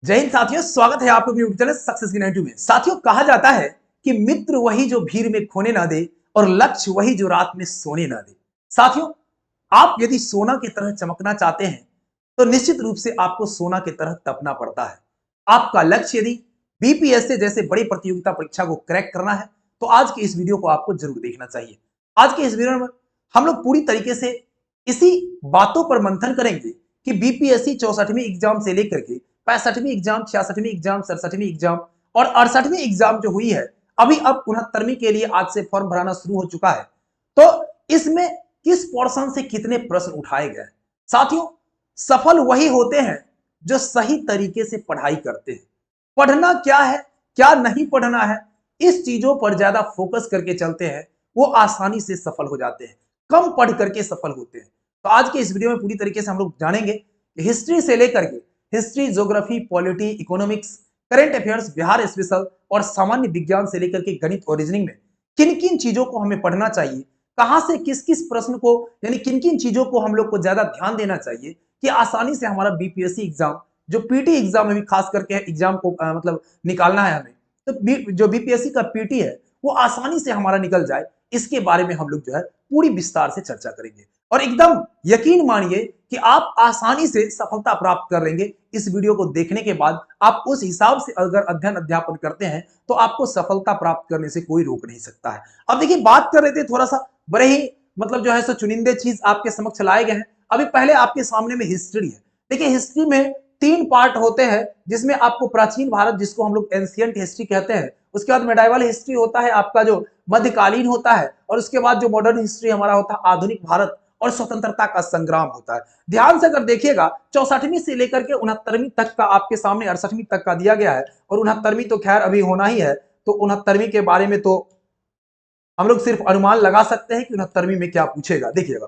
जय हिंद साथियों, स्वागत है आपको अपने यूट्यूब चैनल सक्सेस की 92 में। साथियों, कहा जाता है कि मित्र वही जो भीड़ में खोने ना दे और लक्ष्य वही जो रात में सोने ना दे। साथियों, आप यदि सोना की तरह चमकना चाहते हैं तो निश्चित रूप से आपको सोना की तरह तपना पड़ता है। आपका लक्ष्य यदि बीपीएससी जैसे बड़ी प्रतियोगिता परीक्षा को क्रैक करना है तो आज की इस वीडियो को आपको जरूर देखना चाहिए। आज के इस वीडियो में हम लोग पूरी तरीके से इसी बातों पर मंथन करेंगे कि बीपीएससी 64वीं एग्जाम से लेकर के 65वीं एग्जाम, 66वीं एग्जाम, 67वीं एग्जाम और 68वीं एग्जाम जो हुई है, अभी अब 69वीं के लिए आज से फॉर्म भराना शुरू हो चुका है। तो इसमें किस पोर्शन से कितने प्रश्न उठाए गए? साथियों, सफल वही होते हैं जो सही तरीके से पढ़ाई करते हैं। पढ़ना क्या है, क्या नहीं पढ़ना है, इस चीजों पर ज्यादा फोकस करके चलते हैं, वो आसानी से सफल हो जाते हैं। कम पढ़ करके सफल होते हैं। तो आज के इस वीडियो में पूरी तरीके से हम लोग जानेंगे कि हिस्ट्री से लेकर के history, geography, polity, economics, current affairs, Bihar special और सामान्य विज्ञान से लेकर के गणित और रीजनिंग में किन किन चीजों को हमें पढ़ना चाहिए, कहां से किस किस प्रश्न को, यानी किन किन चीजों को हम लोग को ज्यादा ध्यान देना चाहिए कि आसानी से हमारा बीपीएससी एग्जाम, जो पीटी एग्जाम में भी खास करके एग्जाम को मतलब निकालना है हमें, तो जो बीपीएससी का पीटी है वो आसानी से हमारा निकल जाए, इसके बारे में हम लोग जो है पूरी विस्तार से चर्चा करेंगे। और एकदम यकीन मानिए कि आप आसानी से सफलता प्राप्त कर लेंगे। इस वीडियो को देखने के बाद आप उस हिसाब से अगर अध्ययन अध्यापन करते हैं तो आपको सफलता प्राप्त करने से कोई रोक नहीं सकता है। अब देखिए, बात कर रहे थे थोड़ा सा बड़े ही मतलब जो है सो चुनिंदे चीज आपके समक्ष लाए गए हैं। अभी पहले आपके सामने में हिस्ट्री है। देखिए, हिस्ट्री में 3 पार्ट होते हैं, जिसमें आपको प्राचीन भारत, जिसको हम लोग एंशियंट हिस्ट्री कहते हैं, उसके बाद मेडाइवल हिस्ट्री होता है आपका जो मध्यकालीन होता है, और उसके बाद जो मॉडर्न हिस्ट्री हमारा होता है आधुनिक भारत और स्वतंत्रता का संग्राम होता है। ध्यान से अगर देखिएगा, 64वीं से लेकर के 69वीं तक का आपके सामने 68वीं तक का दिया गया है, और 69वीं तो खैर अभी होना ही है। तो 69वीं के बारे में तो हम लोग सिर्फ अनुमान लगा सकते हैं कि 69वीं में क्या पूछेगा। देखिएगा,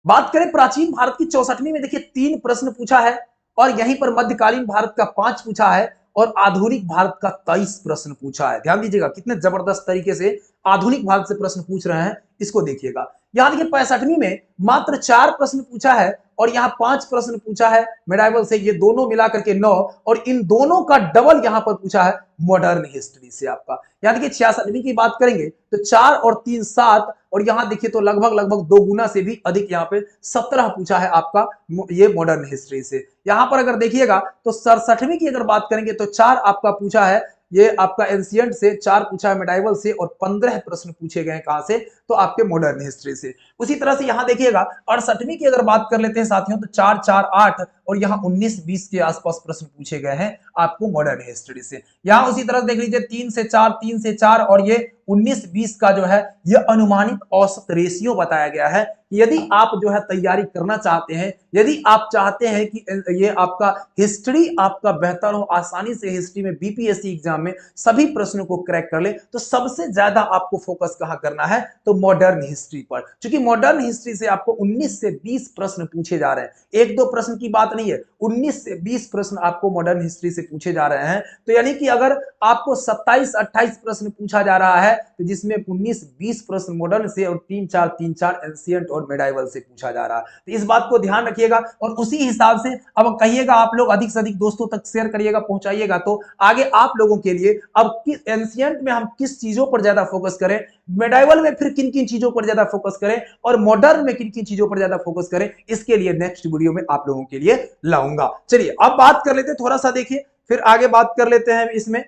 बात करें प्राचीन भारत की 64वीं में, देखिए 3 प्रश्न पूछा है, और यहीं पर मध्यकालीन भारत का 5 पूछा है, और आधुनिक भारत का 23 प्रश्न पूछा है। ध्यान दीजिएगा कितने जबरदस्त तरीके से आधुनिक भारत से प्रश्न पूछ रहे हैं, इसको देखिएगा। यहां देखिए 65वीं में मात्र 4 प्रश्न पूछा है, और यहां 5 प्रश्न पूछा है मेडाइवल से, ये दोनों मिलाकर के 9, और इन दोनों का डबल यहां पर पूछा है मॉडर्न हिस्ट्री से आपका। यहां देखिए 66वीं की बात करेंगे तो 4 और 3 7, और यहां देखिए तो लगभग लगभग 2 गुना से भी अधिक यहां पे 17 पूछा है आपका ये मॉडर्न हिस्ट्री से। यहां पर अगर देखिएगा तो 67वीं की अगर बात करेंगे तो 4 आपका पूछा है ये आपका एंशियंट से, 4 पूछा है मेडाइवल से, और 15 प्रश्न पूछे गए कहां से, तो आपके मॉडर्न हिस्ट्री से। उसी तरह से यहां देखिएगा 68वीं की अगर बात कर लेते हैं साथियों तो 4 4 8, और यहां 19 20 के आसपास प्रश्न पूछे गए हैं आपको मॉडर्न हिस्ट्री से। यहां उसी तरह देख लीजिए 3 से 4, 3 से 4, और ये 19 20 का जो है ये अनुमानित औसत रेशियो बताया गया है। यदि आप जो है तैयारी करना चाहते हैं, यदि आप चाहते हैं कि ये आपका हिस्ट्री आपका बेहतर हो, आसानी से हिस्ट्री में बीपीएससी एग्जाम में सभी प्रश्नों को क्रैक कर ले, तो सबसे ज्यादा आपको फोकस कहां करना है, तो मॉडर्न हिस्ट्री पर। क्योंकि मॉडर्न हिस्ट्री से आपको 19 से 20 प्रश्न पूछे जा रहे हैं, 1-2 प्रश्न की बात नहीं है, 19 से 20 प्रश्न आपको मॉडर्न हिस्ट्री से पूछे जा रहे हैं। तो यानी कि अगर आपको 27-28 प्रश्न पूछा जा रहा है, तो जिसमें 19-20 प्रश्न मॉडर्न से और 3-4 एंशियंट और मेडाइवल से पूछा जा रहा है। तो इस बात को ध्यान रखिएगा, और उसी हिसाब से अब कहिएगा आप लोग अधिक से अधिक दोस्तों तक शेयर करिएगा, पहुंचाइएगा, तो आगे आप लोगों के लिए अब किस एंशियंट में हम किस चीजों पर ज्यादा फोकस करें, मेडाइवल में फिर किन किन चीजों पर ज्यादा फोकस करें, और मॉडर्न में किन किन चीजों पर ज्यादा फोकस करें, इसके लिए नेक्स्ट वीडियो में आप लोगों के लिए लाऊंगा। चलिए अब बात कर लेते हैं, थोड़ा सा देखिए फिर आगे बात कर लेते हैं इसमें।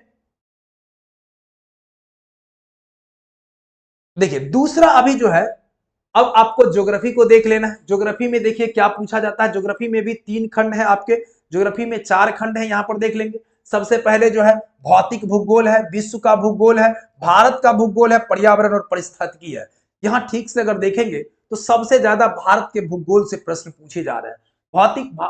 देखिए दूसरा अभी जो है, अब आपको ज्योग्राफी को देख लेना है। ज्योग्राफी में देखिए क्या पूछा जाता है। ज्योग्राफी में भी 3 खंड है आपके, ज्योग्राफी में 4 खंड है, यहां पर देख लेंगे। सबसे पहले जो है भौतिक भूगोल है, विश्व का भूगोल है, भारत का भूगोल है, पर्यावरण और पारिस्थितिकी है। यहां ठीक से अगर देखेंगे तो सबसे ज्यादा भारत के भूगोल से प्रश्न पूछे जा रहे हैं।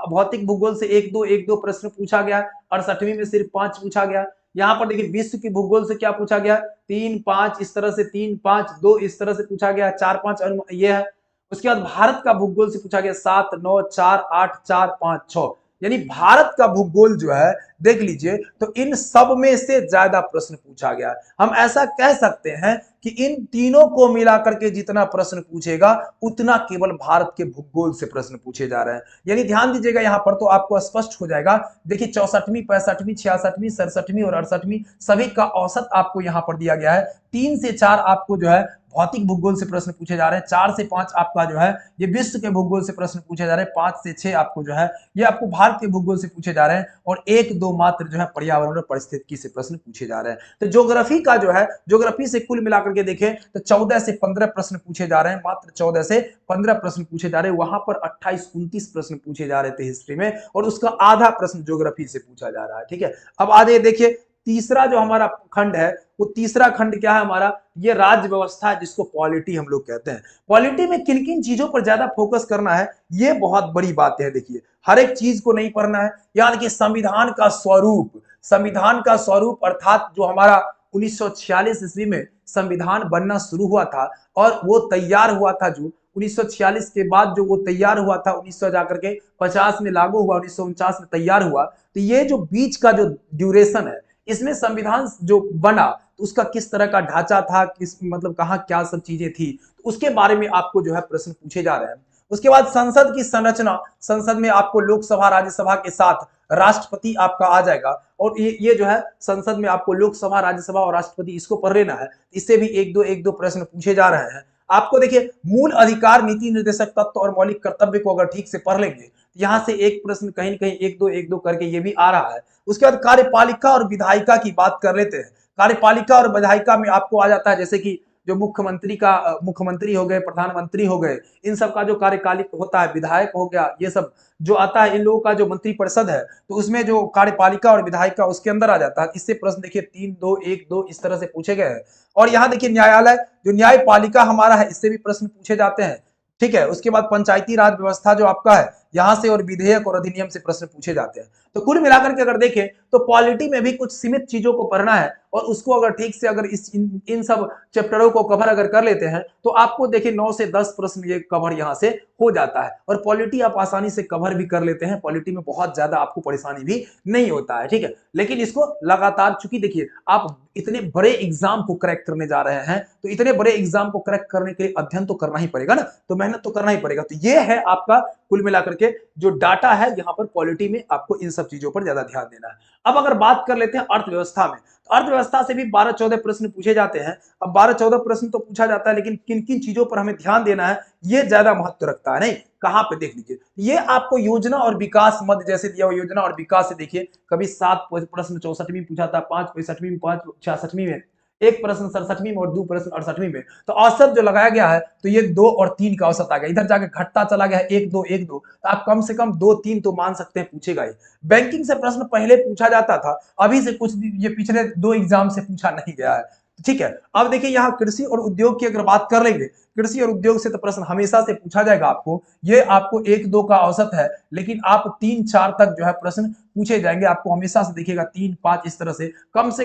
भौतिक भूगोल से 1-2 प्रश्न पूछा गया। 68वीं में सिर्फ 5 पूछा गया। यहां पर देखिए विश्व की भूगोल से क्या पूछा गया, 3-5 इस तरह से, 3-5-2 इस तरह से पूछा गया, 4-5 ये है। उसके बाद भारत का भूगोल से पूछा गया 7-9-4-8-4-5-6। यानी भारत का भूगोल जो है देख लीजिए तो इन सब में से ज्यादा प्रश्न पूछा गया है। हम ऐसा कह सकते हैं कि इन तीनों को मिलाकर के जितना प्रश्न पूछेगा उतना केवल भारत के भूगोल से प्रश्न पूछे जा रहे हैं। यानी ध्यान दीजिएगा यहां पर तो आपको स्पष्ट हो जाएगा। देखिए 64वीं 65वीं 66वीं 67वीं और 68वीं सभी का औसत आपको यहां पर दिया गया है। 3 से 4 आपको जो है भौतिक भूगोल से प्रश्न पूछे जा रहे हैं, 4 से 5 आपका जो है ये विश्व के भूगोल से प्रश्न पूछे जा रहे हैं, 5 से 6 आपको जो है ये आपको भारत के भूगोल से पूछे जा रहे हैं और 1-2 मात्र जो है पर्यावरण और परिस्थिति से प्रश्न पूछे जा रहे हैं। तो ज्योग्राफी का जो है ज्योग्राफी से कुल मिलाकर के देखें तो 14 से 15 प्रश्न पूछे जा रहे हैं, मात्र 14 से 15 प्रश्न पूछे जा रहे हैं। वहां पर 28-29 प्रश्न पूछे जा रहे थे हिस्ट्री में और उसका आधा प्रश्न ज्योग्राफी से पूछा जा रहा है। ठीक है, अब आगे देखिए तीसरा जो हमारा खंड है वो तीसरा खंड क्या है हमारा, ये राज्य व्यवस्था है जिसको पॉलिटी हम लोग कहते हैं। पॉलिटी में किन किन चीजों पर ज्यादा फोकस करना है ये बहुत बड़ी बात है। देखिए हर एक चीज को नहीं पढ़ना है, यानी कि संविधान का स्वरूप, संविधान का स्वरूप अर्थात जो हमारा 1946 ईस्वी में संविधान बनना शुरू हुआ था और वो तैयार हुआ था, जो 1946 के बाद जो वो तैयार हुआ था 1900 जाकर के 50 में लागू हुआ, 1949 में तैयार हुआ। तो ये जो बीच का जो ड्यूरेशन है इसमें संविधान जो बना तो उसका किस तरह का ढांचा था, किस मतलब कहाँ क्या सब चीजें थी, तो उसके बारे में आपको जो है प्रश्न पूछे जा रहे हैं। उसके बाद संसद की संरचना, संसद में आपको लोकसभा राज्यसभा के साथ राष्ट्रपति आपका आ जाएगा और ये जो है संसद में आपको लोकसभा राज्यसभा और राष्ट्रपति इसको पढ़ लेना है। इससे भी एक दो प्रश्न पूछे जा रहे हैं आपको। देखिए मूल अधिकार, नीति निर्देशक तत्व और मौलिक कर्तव्य को अगर ठीक से पढ़ लेंगे यहां से एक प्रश्न कहीं न कहीं एक दो करके ये भी आ रहा है। उसके बाद कार्यपालिका और विधायिका की बात कर लेते हैं। कार्यपालिका और विधायिका में आपको आ जाता है जैसे कि जो मुख्यमंत्री हो गए, प्रधानमंत्री हो गए, इन सब का जो कार्यकालिक होता है, विधायक हो गया, ये सब जो आता है इन लोगों का जो मंत्रिपरिषद है तो उसमें जो कार्यपालिका और विधायिका उसके अंदर आ जाता है। इससे प्रश्न देखिए 3-2-1-2 इस तरह से पूछे गए हैं। और यहाँ देखिए न्यायालय, जो न्यायपालिका हमारा है इससे भी प्रश्न पूछे जाते हैं। ठीक है, उसके बाद पंचायती राज व्यवस्था जो आपका है यहां से और विधेयक और अधिनियम से प्रश्न पूछे जाते हैं। तो कुल मिलाकर के अगर देखें तो पॉलिटी में भी कुछ सीमित चीजों को पढ़ना है और उसको अगर ठीक से अगर इन सब चैप्टरों को कवर अगर कर लेते हैं तो आपको देखिए 9 से 10 प्रश्न ये कवर यहां से हो जाता है और पॉलिटी आप आसानी से कवर भी कर लेते हैं। पॉलिटी में बहुत ज्यादा आपको परेशानी भी नहीं होता है। ठीक है, लेकिन इसको लगातार, चूंकि देखिए आप इतने बड़े एग्जाम को क्रैक करने जा रहे हैं तो इतने बड़े एग्जाम को क्रैक करने के लिए अध्ययन तो करना ही पड़ेगा ना, तो मेहनत तो करना ही पड़ेगा। तो ये है आपका कुल मिलाकर के जो डाटा है यहाँ पर पॉलिटी में, आपको इन सब चीजों पर ज्यादा ध्यान देना है। अब अगर बात कर लेते हैं अर्थव्यवस्था में, तो अर्थव्यवस्था से भी 12-14 प्रश्न पूछे जाते हैं। अब 12-14 प्रश्न तो पूछा जाता है लेकिन किन किन चीजों पर हमें ध्यान देना है ये ज्यादा महत्व रखता है। नहीं, कहां पे देख लीजिए, ये आपको योजना और विकास मध्य जैसे दिया हुआ, योजना और विकास से देखिए कभी 7 प्रश्न 64वीं पूछा था, 5 65वीं में, 5 66वीं में, एक प्रश्न 67वीं में और 2 प्रश्न 68वीं में। तो औसत जो लगाया गया है तो ये 2 और 3 का औसत आ गया, इधर जाके घटता चला गया है 1-2 तो आप कम से कम 2-3 तो मान सकते हैं पूछेगा ही। बैंकिंग से प्रश्न पहले पूछा जाता था, अभी से कुछ ये पिछले 2 एग्जाम से पूछा नहीं गया है। ठीक है, अब देखिए यहाँ कृषि और उद्योग की अगर बात कर लेंगे, कृषि और उद्योग से तो प्रश्न हमेशा से पूछा जाएगा आपको, ये आपको 1-2 का औसत है लेकिन आप 3-4 तक जो है प्रश्न पूछे जाएंगे आपको हमेशा से। देखिएगा 3-5 इस तरह से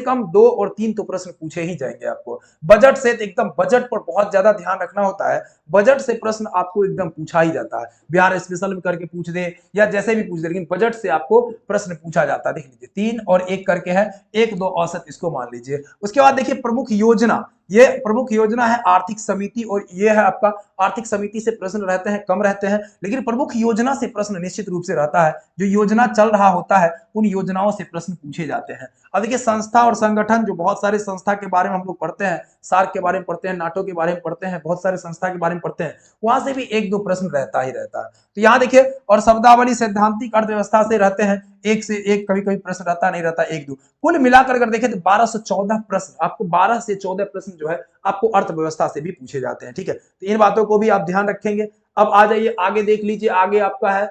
कम 2 और 3 तो प्रश्न पूछे ही जाएंगे आपको। बजट से तो एकदम बजट पर बहुत ज्यादा ध्यान रखना होता है, बजट से प्रश्न आपको एकदम पूछा ही जाता है, बिहार स्पेशल में करके पूछ दे या जैसे भी पूछ दे, लेकिन बजट से आपको प्रश्न पूछा जाता है। देख लीजिए 3 और 1 करके है, 1-2 औसत इसको मान लीजिए। उसके बाद देखिए प्रमुख योजना, ये प्रमुख योजना है आर्थिक समिति और ये है आपका आर्थिक समिति से प्रश्न रहते हैं, कम रहते हैं, लेकिन प्रमुख योजना से प्रश्न निश्चित रूप से रहता है। जो योजना चल रहा होता है उन योजनाओं से प्रश्न पूछे जाते हैं। अब देखिए संस्था और संगठन, जो बहुत सारे संस्था के बारे में हम लोग पढ़ते हैं, सार्क के बारे में पढ़ते हैं, नाटो के बारे में पढ़ते हैं, बहुत सारे संस्था के बारे में पढ़ते हैं, वहां से भी 1-2 प्रश्न रहता ही रहता है। तो यहाँ देखिए, और शब्दावली सैद्धांतिक अर्थव्यवस्था से रहते हैं, 1 से 1 कभी कभी प्रश्न रहता नहीं रहता 1-2। कुल मिलाकर अगर देखें तो 12 से 14 प्रश्न आपको, 12 से 14 प्रश्न जो है आपको अर्थव्यवस्था से भी पूछे जाते हैं। ठीक है, तो इन बातों को भी आप ध्यान रखेंगे। अब आ जाइए आगे, देख लीजिए आगे आपका है,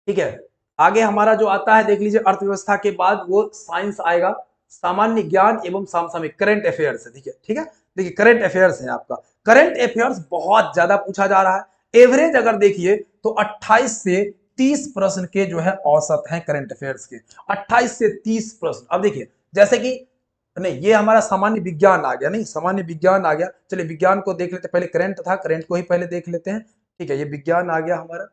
ठीक है, आगे हमारा जो आता है देख लीजिए अर्थव्यवस्था के बाद वो साइंस आएगा, सामान्य ज्ञान एवं समसामयिक, करंट अफेयर्स है। ठीक है, ठीक है, देखिए करंट अफेयर्स है आपका। करंट अफेयर्स बहुत ज्यादा पूछा जा रहा है। एवरेज अगर देखिए तो 28 से 30 प्रश्न के जो है औसत हैं करंट अफेयर्स के, 28 से 30 प्रश्न। अब देखिए जैसे कि नहीं, ये हमारा सामान्य विज्ञान आ गया, नहीं सामान्य विज्ञान आ गया। चलिए विज्ञान को देख लेते, पहले करंट था, करंट को ही पहले देख लेते हैं। ठीक है, ये विज्ञान आ गया हमारा,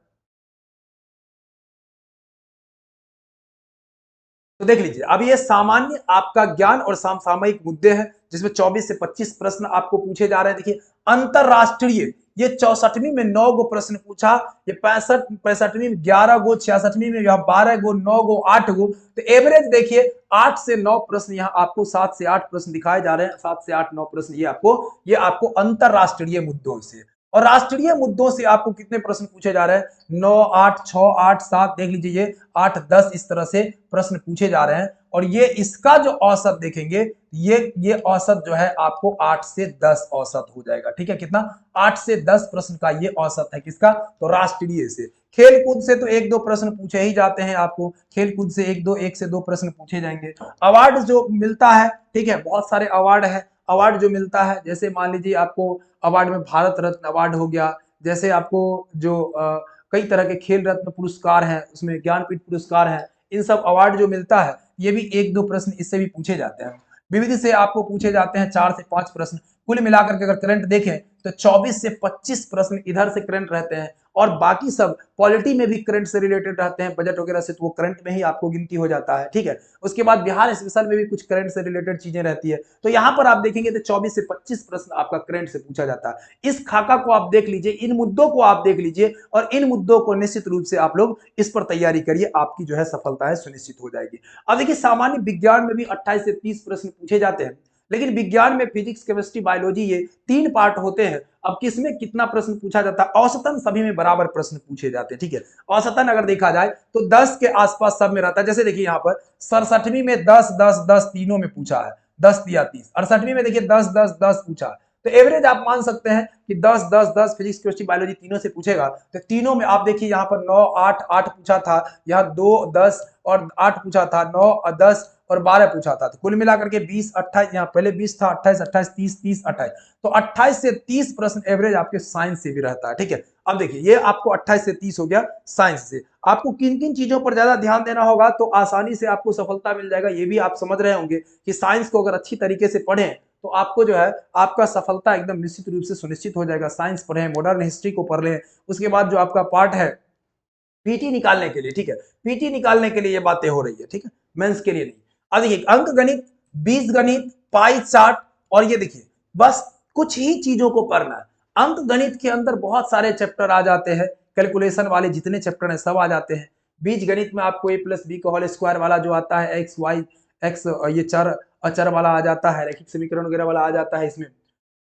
तो देख लीजिए, अब ये सामान्य आपका ज्ञान और समसामयिक मुद्दे हैं जिसमें 24 से 25 प्रश्न आपको पूछे जा रहे हैं। देखिए अंतरराष्ट्रीय, ये 64वीं में 9 गो प्रश्न पूछा, ये 65वीं में 11 गो, 66वीं में 12 गो, 9 गो, 8 गो। तो एवरेज देखिए 8 से 9 प्रश्न, यहाँ आपको 7 से 8 प्रश्न दिखाए जा रहे हैं। 7 से 8 9 प्रश्न ये आपको अंतरराष्ट्रीय मुद्दों से, और राष्ट्रीय मुद्दों से आपको कितने प्रश्न पूछे जा रहे हैं? 9, 8, 6, 8, 7, देख लीजिए ये 8, 10 इस तरह से प्रश्न पूछे जा रहे हैं। और ये इसका जो औसत देखेंगे, ये औसत जो है आपको 8 से 10 औसत हो जाएगा। ठीक है, कितना? 8 से 10 प्रश्न का ये औसत है। किसका? तो राष्ट्रीय से। खेल कूद से तो 1-2 प्रश्न पूछे ही जाते हैं आपको, खेल कूद से 1 से 2 प्रश्न पूछे जाएंगे। अवार्ड जो मिलता है, ठीक है, बहुत सारे अवार्ड है। अवार्ड जो मिलता है, जैसे मान लीजिए आपको अवार्ड में भारत रत्न अवार्ड हो गया, जैसे आपको जो कई तरह के खेल रत्न पुरस्कार हैं, उसमें ज्ञानपीठ पुरस्कार है, इन सब अवार्ड जो मिलता है, ये भी 1-2 प्रश्न इससे भी पूछे जाते हैं। विविध से आपको पूछे जाते हैं 4 से 5 प्रश्न। कुल मिलाकर के अगर करंट देखें तो 24 से 25 प्रश्न इधर से करंट रहते हैं, और बाकी सब पॉलिटी में भी करंट से रिलेटेड रहते हैं, बजट वगैरह से, तो वो करंट में ही आपको गिनती हो जाता है। ठीक है, उसके बाद बिहार स्पेशल में भी कुछ करंट से रिलेटेड चीजें रहती है। तो यहां पर आप देखेंगे तो 24 से 25 प्रश्न आपका करंट से पूछा जाता है। इस खाका को आप देख लीजिए, इन मुद्दों को आप देख लीजिए, और इन मुद्दों को निश्चित रूप से आप लोग इस पर तैयारी करिए, आपकी जो है सफलता है सुनिश्चित हो जाएगी। अब देखिए सामान्य विज्ञान में भी 28 से 30 प्रश्न पूछे जाते हैं, लेकिन विज्ञान में फिजिक्स, केमिस्ट्री, बायोलॉजी ये 3 पार्ट होते हैं। अब किसमें कितना प्रश्न पूछा जाता है? औसतन सभी में बराबर प्रश्न पूछे जाते हैं। ठीक है, औसतन अगर देखा जाए तो 10 के आसपास सब में रहता है। जैसे देखिए यहाँ पर 67वीं में 10, 10, 10 तीनों में पूछा है, 10 दिया 30। 68वीं में देखिए 10, 10, 10 पूछा है। तो एवरेज आप मान सकते हैं कि 10, 10, 10 फिजिक्स, केमिस्ट्री, बायोलॉजी तीनों से पूछेगा। तो तीनों में आप देखिए यहाँ पर 9, 8, 8 पूछा था, यहाँ 2, 10 और 8 पूछा था, 9 और 10 और 12 पूछा था। तो कुल मिलाकर के 20, 28, यहाँ पहले 20 था, 28, 28, 30, 30, 28। तो 28 से 30 प्रश्न एवरेज आपके साइंस से भी रहता है। ठीक है, अब देखिए ये आपको 28 से 30 हो गया साइंस से। आपको किन किन चीजों पर ज्यादा ध्यान देना होगा तो आसानी से आपको सफलता मिल जाएगा। ये भी आप समझ रहे होंगे कि साइंस को अगर अच्छी तरीके से पढ़ें तो आपको जो है आपका सफलता एकदम निश्चित रूप से सुनिश्चित हो जाएगा। साइंस पढ़ें, मॉडर्न हिस्ट्री को पढ़ लें, उसके बाद जो आपका पार्ट है पीटी निकालने के लिए, ठीक है, पीटी निकालने के लिए ये बातें हो रही है। ठीक है, मेंस के लिए नहीं। अब देखिए अंक गणित, बीज गणित, पाई चार्ट, और ये देखिए बस कुछ ही चीजों को पढ़ना है। अंक गणित के अंदर बहुत सारे चैप्टर आ जाते हैं, कैलकुलेशन वाले जितने चैप्टर हैं सब आ जाते हैं। बीज गणित में आपको a + b का होल स्क्वायर वाला जो आता है, एक्स वाई एक्स, ये चर अचर वाला आ जाता है, रैखिक समीकरण वगैरह वाला आ जाता है इसमें।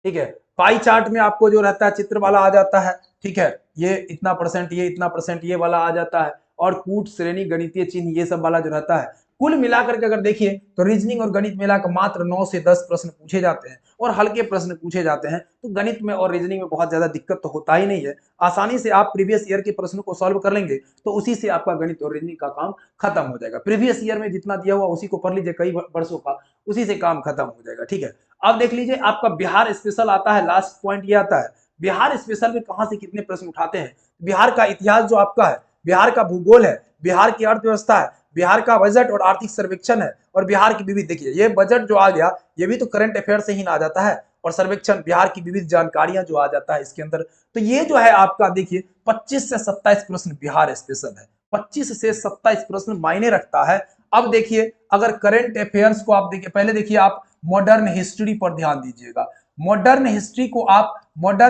ठीक है, पाई चार्ट में आपको जो रहता है चित्र वाला आ जाता है। ठीक है, ये इतना परसेंट, ये इतना परसेंट, ये वाला आ जाता है, और कूट, श्रेणी, गणितीय चिन्ह, ये सब वाला जो रहता है। कुल मिलाकर के अगर देखिए तो रीजनिंग और गणित मिलाकर मात्र 9 से 10 प्रश्न पूछे जाते हैं, और हल्के प्रश्न पूछे जाते हैं। तो गणित में और रीजनिंग में बहुत ज्यादा दिक्कत तो होता ही नहीं है। आसानी से आप प्रीवियस ईयर के प्रश्नों को सॉल्व कर लेंगे तो उसी से आपका गणित और रीजनिंग का काम खत्म हो जाएगा। प्रीवियस ईयर में जितना दिया हुआ उसी को पढ़ लीजिए, कई वर्षों का, उसी से काम खत्म हो जाएगा। ठीक है, अब देख लीजिए आपका बिहार स्पेशल आता है, लास्ट पॉइंट ये आता है बिहार स्पेशल में कहां से कितने प्रश्न उठाते हैं। बिहार का इतिहास जो आपका है, बिहार का भूगोल है, बिहार की अर्थव्यवस्था है, बिहार का बजट और आर्थिक सर्वेक्षण है, और बिहार की विविध, देखिए ये बजट जो आ गया ये भी तो करंट अफेयर से ही ना आ जाता है, और सर्वेक्षण बिहार की विविध जानकारियां जो आ जाता है इसके अंदर। तो ये जो है आपका देखिए 25 से 27 प्रश्न बिहार स्पेशल है, 25 से 27 प्रश्न मायने रखता है। अब देखिए अगर करंट अफेयर्स को आप देखिए, पहले देखिए आप मॉडर्न हिस्ट्री पर ध्यान दीजिएगा। मॉडर्न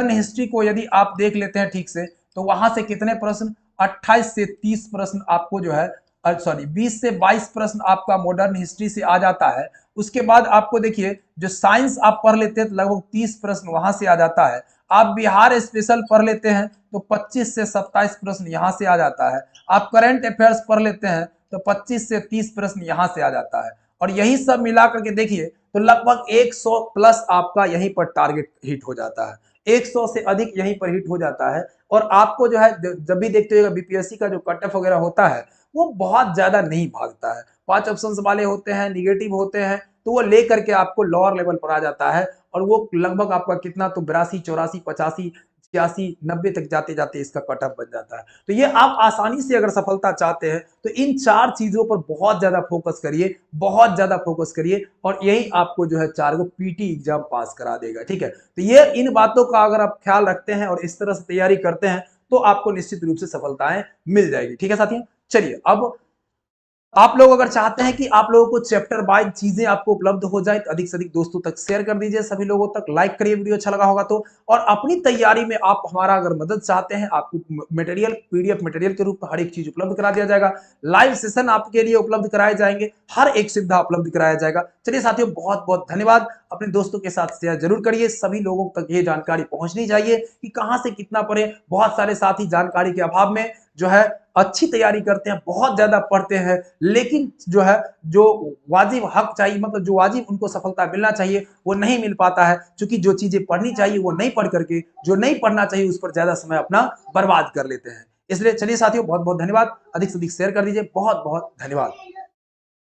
हिस्ट्री को यदि आप देख लेते हैं ठीक से, तो वहां से कितने प्रश्न, 28 से 30 प्रश्न आपको जो है, सॉरी 20 से 22 प्रश्न आपका मॉडर्न हिस्ट्री से आ जाता है। उसके बाद आपको देखिए जो साइंस आप पढ़ लेते हैं तो लगभग 30 प्रश्न वहां से आ जाता है। आप बिहार स्पेशल पढ़ लेते हैं तो 25 से 27 प्रश्न यहां से आ जाता है। आप करंट अफेयर्स पढ़ लेते हैं तो 25 से 30 प्रश्न यहां से आ जाता है, और यही सब मिला करके देखिए तो लगभग 100 प्लस आपका यहीं पर टारगेट हिट हो जाता है, 100 से अधिक यहीं पर हिट हो जाता है। और आपको जो है जब भी देखते हो बीपीएससी का जो कट ऑफ वगैरह होता है वो बहुत ज्यादा नहीं भागता है, 5 ऑप्शंस वाले होते हैं, निगेटिव होते हैं, तो वो लेकर के आपको लोअर लेवल पर आ जाता है, और वो लगभग आपका कितना तो 82, 84, 85, 86, 90 तक जाते जाते इसका कट ऑफ बन जाता है। तो ये आप आसानी से अगर सफलता चाहते हैं तो इन 4 चीजों पर बहुत ज्यादा फोकस करिए, बहुत ज्यादा फोकस करिए, और यही आपको जो है 4 को पीटी एग्जाम पास करा देगा। ठीक है, तो ये इन बातों का अगर आप ख्याल रखते हैं और इस तरह से तैयारी करते हैं तो आपको निश्चित रूप से सफलताएं मिल जाएगी। ठीक है साथियों, चलिए अब आप लोग अगर चाहते हैं कि आप लोगों को चैप्टर बाय चीजें आपको उपलब्ध हो जाए तो अधिक से अधिक दोस्तों तक शेयर कर दीजिए, सभी लोगों तक लाइक करिए वीडियो अच्छा लगा होगा तो। और अपनी तैयारी में आप हमारा अगर मदद चाहते हैं, आपको मटेरियल पीडीएफ मटेरियल के रूप में हर एक चीज उपलब्ध करा दिया जाएगा, लाइव सेशन आपके लिए उपलब्ध कराए जाएंगे, हर एक सुविधा उपलब्ध कराया जाएगा। चलिए साथियों, बहुत बहुत धन्यवाद। अपने दोस्तों के साथ शेयर जरूर करिए, सभी लोगों तक ये जानकारी पहुंचनी चाहिए कि कहां से कितना पढ़े। बहुत सारे साथी जानकारी के अभाव में जो है अच्छी तैयारी करते हैं, बहुत ज्यादा पढ़ते हैं, लेकिन जो है जो वाजिब हक चाहिए, मतलब जो वाजिब उनको सफलता मिलना चाहिए वो नहीं मिल पाता है, क्योंकि जो चीजें पढ़नी चाहिए वो नहीं पढ़ करके जो नहीं पढ़ना चाहिए उस पर ज्यादा समय अपना बर्बाद कर लेते हैं। इसलिए चलिए साथियों, बहुत बहुत धन्यवाद, अधिक से अधिक शेयर कर दीजिए, बहुत बहुत धन्यवाद।